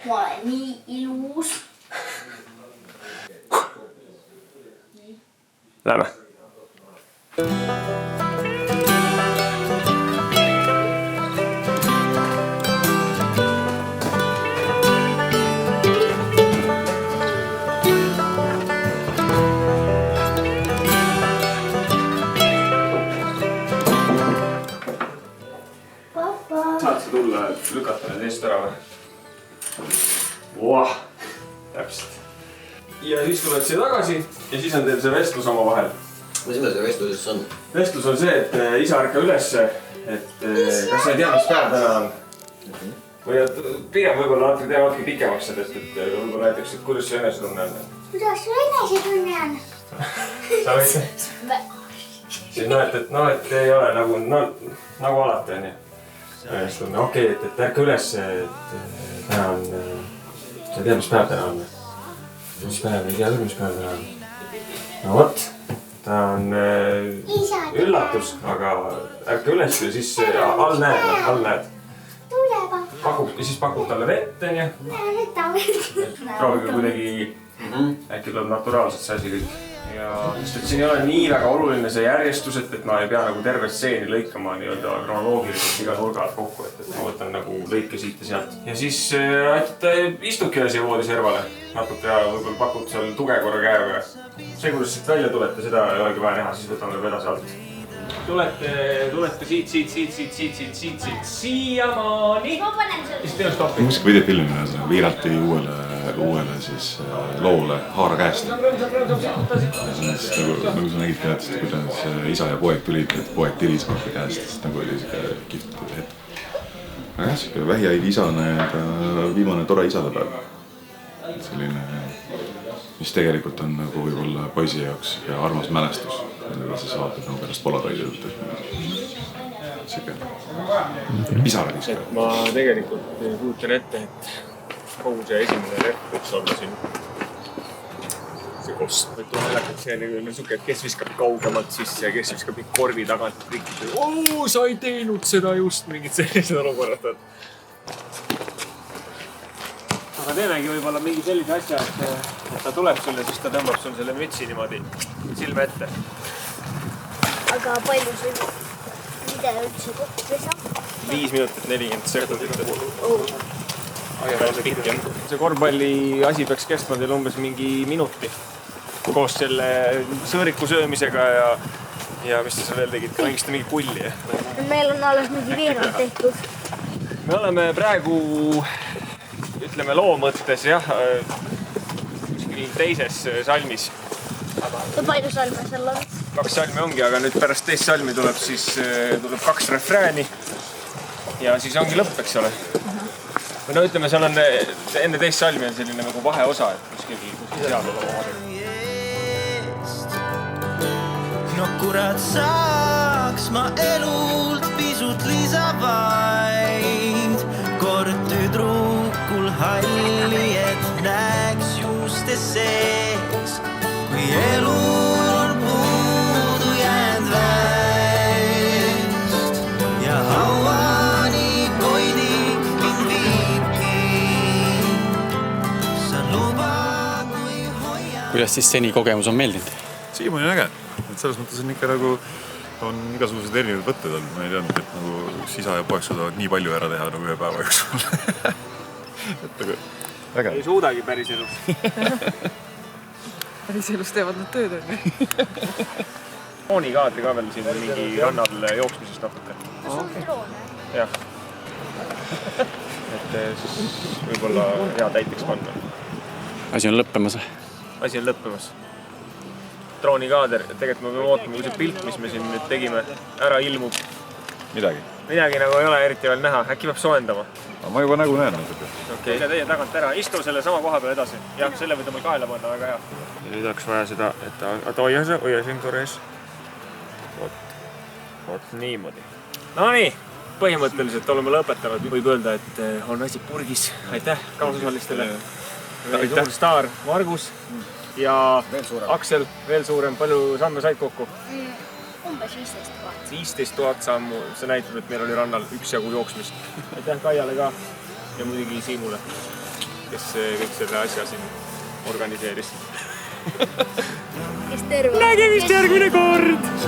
Ma olen nii ilus. Lähme. Saad sa tulla, lükata need eest ära või? Voah! Täpselt. Ja siis tuled siia tagasi ja siis on teil see vestlus oma vahel. Mis see vestlus on? Vestlus on see, et isa ärka ülesse, et kas sa ei tea, mis päev täna on? Või pigem võib-olla natuke pikemaks sellest, et võib-olla näiteks, et kuidas see enesetunne on? Kuidas su enesetunne on? Sa võid? Siis et ei ole nagu alati on ju. Okei, et ärka ülesse, et täna on, sa ei tea, mis päev täna on. Mis päev, ei tea küll, mis päev täna on. No vot, ta on üllatus, aga ärka üles ja siis all näed. Siis pakub talle vett, on ju. Proovige kuidagi, äkki tuleb naturaalselt see asi kõik. Ja siin ei ole nii väga oluline see järjestus, et ma ei pea nagu terve stseeni lõikama nii-öelda kronoloogiliselt iga nurga alt kokku, et ma võtan nagu lõike siit ja sealt. Ja siis istubki siia voodiservale natuke ja võib-olla pakud seal tuge korra käega. See, kuidas siit välja tulete, seda ei olegi vaja näha, siis võtame edasi alt. Tulete siit, siiamaani. Siis teeme stoppi. Muidugi videofilmina viirati uuele siis loole Haara käest. Nagu sa nägid ka, et kuidas isa ja poeg tulid, et poeg tilis Haara käest, siis nagu oli siuke kihvt hetk. Aga jah, siuke vähihaige isane viimane tore isadepäev. Selline, mis tegelikult on nagu võib-olla poisi jaoks ja armas mälestus. Ja siis vaatad nagu pärast polaroididelt, et siuke pisarad iskab. Ma tegelikult kujutan ette, et kogu see esimene rep võiks olla siin see kost. Et see on nagu siuke, et kes viskab kaugemalt sisse ja kes viskab korvi tagant rikid. Sa ei teinud seda just, mingid sellised olukorrad. Aga teemegi võib-olla mingi sellise asja, et ta tuleb sulle, siis ta tõmbab sul selle mütsi niimoodi silme ette. Aga palju sul video üldse kokku saab? 5 minutit 40 sekundit. See korvpalli asi peaks kestma teil umbes mingi minuti. Koos selle sõõriku söömisega ja mis te seal veel tegid, ka mängisite mingi kulli. Meil on alles mingi veerand tehtud. Me oleme praegu, ütleme loo mõttes jah, teises salmis. Palju salme seal on? 2 salmi ongi, aga nüüd pärast teist salmi tuleb 2 refrääni ja siis ongi lõpp, eks ole. Või no ütleme, seal on enne teist salmi on selline nagu vaheosa, et kuskil seal olla. No kurat saaks ma elult pisut lisa vaid kord tüdrukul halli, et näeks juste sees, kui elul on puudu jäänud väest ja hauani koidik mind viibki. Sa lubad või hoiad. Kuidas siis seni kogemus on meeldinud? Siiamaani on äge. Selles mõttes on ikka nagu on igasugused erinevad võtted olnud. Ma ei teadnud, et nagu isa ja poeg suudavad nii palju ära teha nagu ühe päeva jooksul. Et nagu väga. Ei suudagi päris elus. Päris elus teevad nad tööd, on ju. Droonikaadri ka veel siin mingi rannal jooksmisest natuke. Jah. Et siis võib-olla hea täiteks panna. Asi on lõppemas. Asi on lõppemas. Droonikaader, tegelikult me peame ootama, kui see pilt, mis me siin nüüd tegime, ära ilmub. Midagi nagu ei ole eriti veel näha, äkki peab soojendama. Ma juba nägu näen natuke. Okei, teie tagant ära, istu selle sama koha peal edasi. Jah, selle võid oma kaela panna, väga hea. Ja nüüd oleks vaja seda, et hoia siin korres. Vot niimoodi. No nii, põhimõtteliselt oleme lõpetanud. Võib öelda, et on asi purgis. Aitäh kaasosalistele. Suur staar Margus. Ja Aksel, veel suurem, palju samme said kokku? Umbes 15 000. 15 000 sammu, see näitab, et meil oli rannal üksjagu jooksmist. Aitäh Kaiale ka ja muidugi Siimule. kes kõik selle asja siin organiseeris. Kes terve. Nägemist järgmine kord!